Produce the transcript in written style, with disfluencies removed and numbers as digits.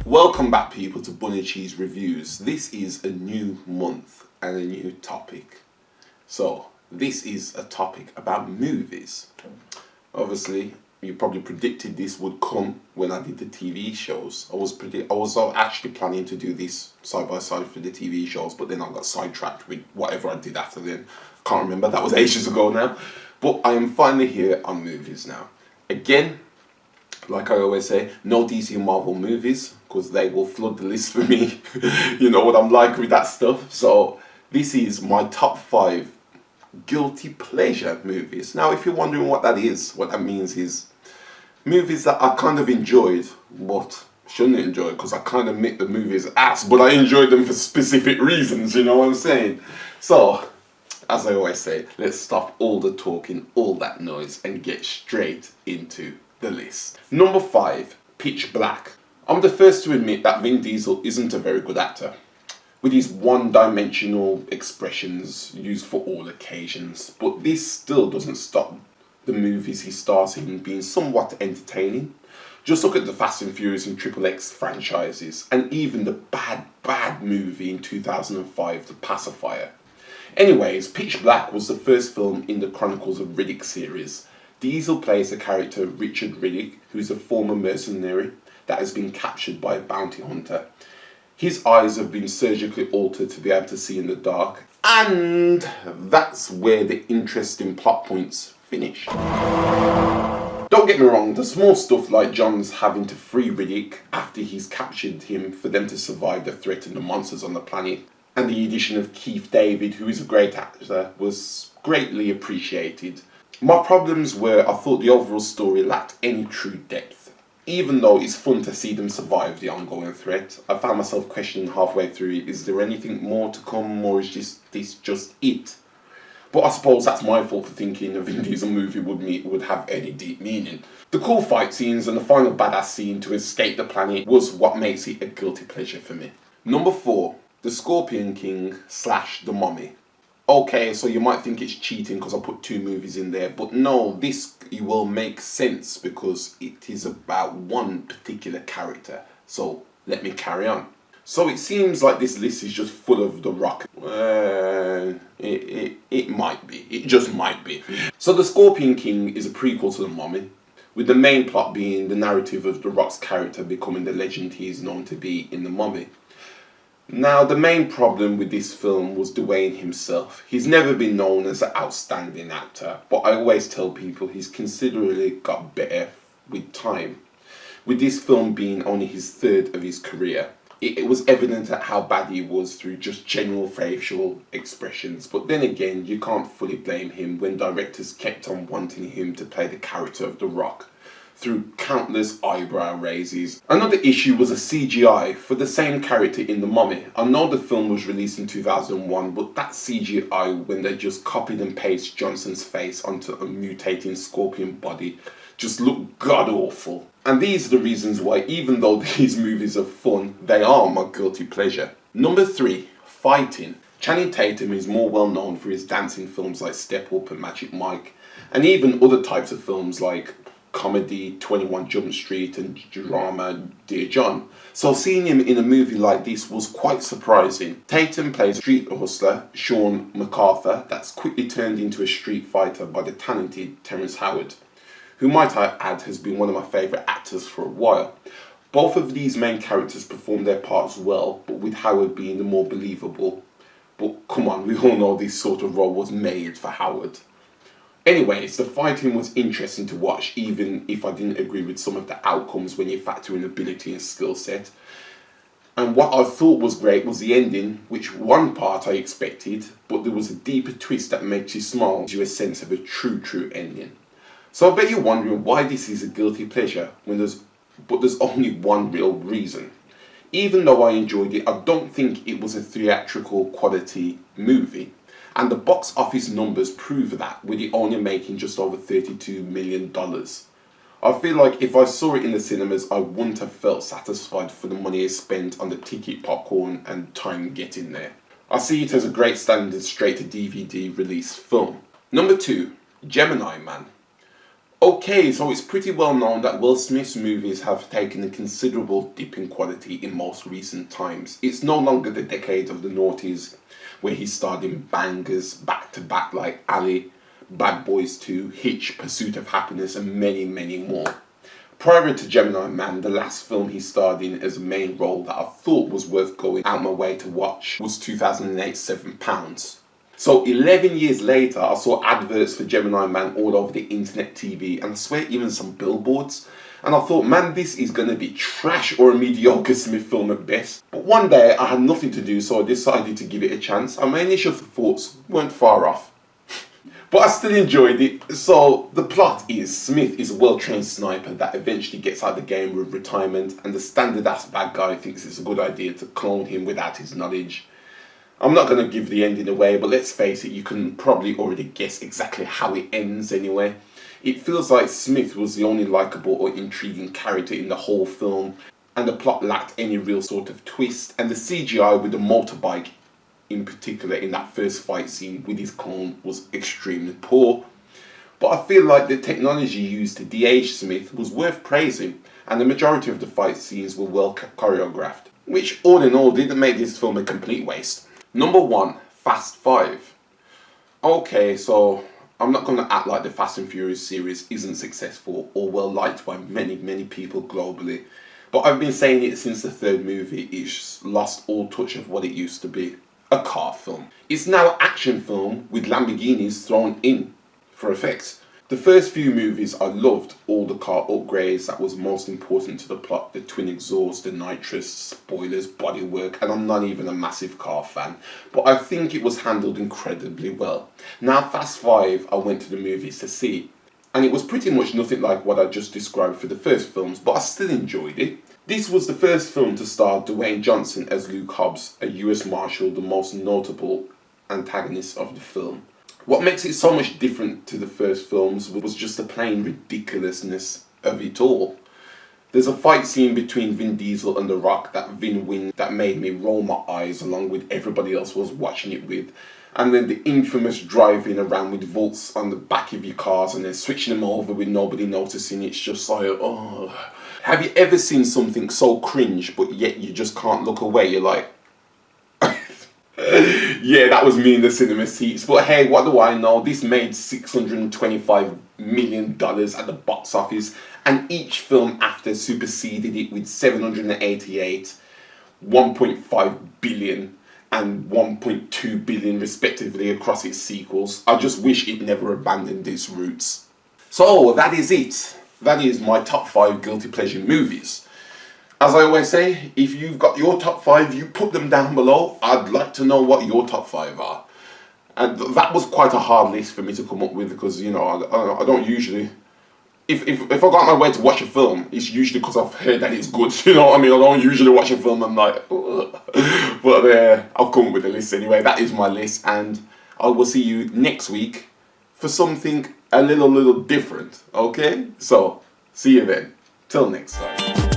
Welcome back, people, to Bunny Cheese Reviews. This is a new month and a new topic. So, this is a topic about movies. Obviously, you probably predicted this would come when I did the TV shows. I was actually planning to do this side by side for the TV shows, but then I got sidetracked with whatever I did after then. Can't remember, that was ages ago now. But I am finally here on movies now. Again, like I always say, no DC and Marvel movies, because they will flood the list for me. You know what I'm like with that stuff. So this is my top 5 guilty pleasure movies. Now, if you're wondering what that is, what that means is movies that I kind of enjoyed, but shouldn't enjoy, because I kind of admit the movie's ass, but I enjoyed them for specific reasons, you know what I'm saying? So, as I always say, let's stop all the talking, all that noise, and get straight into the list. Number 5, Pitch Black. I'm the first to admit that Vin Diesel isn't a very good actor, with his one-dimensional expressions used for all occasions, but this still doesn't stop the movies he stars in being somewhat entertaining. Just look at the Fast and Furious and Triple X franchises, and even the bad movie in 2005, The Pacifier. Anyways, Pitch Black was the first film in the Chronicles of Riddick series. Diesel plays the character Richard Riddick, who's a former mercenary that has been captured by a bounty hunter. His eyes have been surgically altered to be able to see in the dark, and that's where the interesting plot points finish. Don't get me wrong, the small stuff like John's having to free Riddick after he's captured him for them to survive the threat and the monsters on the planet, and the addition of Keith David, who is a great actor, was greatly appreciated. My problems were I thought the overall story lacked any true depth. Even though it's fun to see them survive the ongoing threat, I found myself questioning halfway through, is there anything more to come, or is this just it? But I suppose that's my fault for thinking a Vin Diesel movie would have any deep meaning. The cool fight scenes and the final badass scene to escape the planet was what makes it a guilty pleasure for me. Number 4, The Scorpion King / The Mummy. Okay, so you might think it's cheating because I put 2 movies in there, but no, this will make sense because it is about one particular character. So let me carry on. So it seems like this list is just full of The Rock. It might be. It just might be. So The Scorpion King is a prequel to The Mummy, with the main plot being the narrative of The Rock's character becoming the legend he is known to be in The Mummy. Now, the main problem with this film was Dwayne himself. He's never been known as an outstanding actor, but I always tell people he's considerably got better with time. With this film being only his 3rd of his career, it was evident at how bad he was through just general facial expressions. But then again, you can't fully blame him when directors kept on wanting him to play the character of The Rock through countless eyebrow raises. Another issue was a CGI for the same character in The Mummy. I know the film was released in 2001, but that CGI when they just copied and pasted Johnson's face onto a mutating scorpion body just looked god awful. And these are the reasons why, even though these movies are fun, they are my guilty pleasure. Number 3, Fighting. Channing Tatum is more well known for his dancing films like Step Up and Magic Mike, and even other types of films like comedy, 21 Jump Street, and drama, Dear John. So seeing him in a movie like this was quite surprising. Tatum plays street hustler Sean MacArthur that's quickly turned into a street fighter by the talented Terrence Howard, who might I add has been one of my favourite actors for a while. Both of these main characters performed their parts well, but with Howard being the more believable. But come on, we all know this sort of role was made for Howard. Anyways, the fighting was interesting to watch, even if I didn't agree with some of the outcomes when you factor in ability and skill set. And what I thought was great was the ending, which one part I expected, but there was a deeper twist that makes you smile, gives you a sense of a true ending. So I bet you're wondering why this is a guilty pleasure, but there's only one real reason. Even though I enjoyed it, I don't think it was a theatrical quality movie. And the box office numbers prove that, with it only making just over $32 million. I feel like if I saw it in the cinemas, I wouldn't have felt satisfied for the money I spent on the ticket, popcorn, and time getting there. I see it as a great standard straight to DVD release film. Number 2, Gemini Man. Okay, so it's pretty well known that Will Smith's movies have taken a considerable dip in quality in most recent times. It's no longer the decade of the noughties where he starred in bangers back to back like Ali, Bad Boys 2, Hitch, Pursuit of Happiness, and many, many more. Prior to Gemini Man, the last film he starred in as a main role that I thought was worth going out my way to watch was 2008's £7. So 11 years later, I saw adverts for Gemini Man all over the internet, TV, and I swear even some billboards. And I thought, man, this is going to be trash or a mediocre Smith film at best. But one day I had nothing to do, so I decided to give it a chance, and my initial thoughts weren't far off. But I still enjoyed it. So the plot is Smith is a well-trained sniper that eventually gets out of the game with retirement, and the standard-ass bad guy thinks it's a good idea to clone him without his knowledge. I'm not going to give the ending away, but let's face it, you can probably already guess exactly how it ends anyway. It feels like Smith was the only likeable or intriguing character in the whole film, and the plot lacked any real sort of twist, and the CGI with the motorbike in particular in that first fight scene with his clone was extremely poor. But I feel like the technology used to de-age Smith was worth praising, and the majority of the fight scenes were well choreographed, which all in all didn't make this film a complete waste. Number 1, Fast 5. Okay, so I'm not going to act like the Fast and Furious series isn't successful or well liked by many, many people globally. But I've been saying it since the third movie. It's lost all touch of what it used to be. A car film. It's now an action film with Lamborghinis thrown in for effect. The first few movies I loved all the car upgrades that was most important to the plot, the twin exhaust, the nitrous, spoilers, bodywork, and I'm not even a massive car fan, but I think it was handled incredibly well. Now Fast 5 I went to the movies to see, and it was pretty much nothing like what I just described for the first films, but I still enjoyed it. This was the first film to star Dwayne Johnson as Luke Hobbs, a US Marshal, the most notable antagonist of the film. What makes it so much different to the first films was just the plain ridiculousness of it all. There's a fight scene between Vin Diesel and The Rock that Vin wins that made me roll my eyes along with everybody else was watching it with. And then the infamous driving around with vaults on the back of your cars and then switching them over with nobody noticing. It's just like, oh. Have you ever seen something so cringe but yet you just can't look away? You're like, yeah, that was me in the cinema seats. But hey, what do I know? This made $625 million at the box office, and each film after superseded it with 788, 1.5 billion, and 1.2 billion respectively across its sequels. I just wish it never abandoned its roots. So that is it. That is my top 5 guilty pleasure movies. As I always say, if you've got your top 5, you put them down below. I'd like to know what your top 5 are. And that was quite a hard list for me to come up with because, you know, I don't usually... If I got my way to watch a film, it's usually because I've heard that it's good, you know what I mean? I don't usually watch a film and I'm like, ugh. But I've come up with a list anyway. That is my list, and I will see you next week for something a little different, okay? So, see you then. Till next time.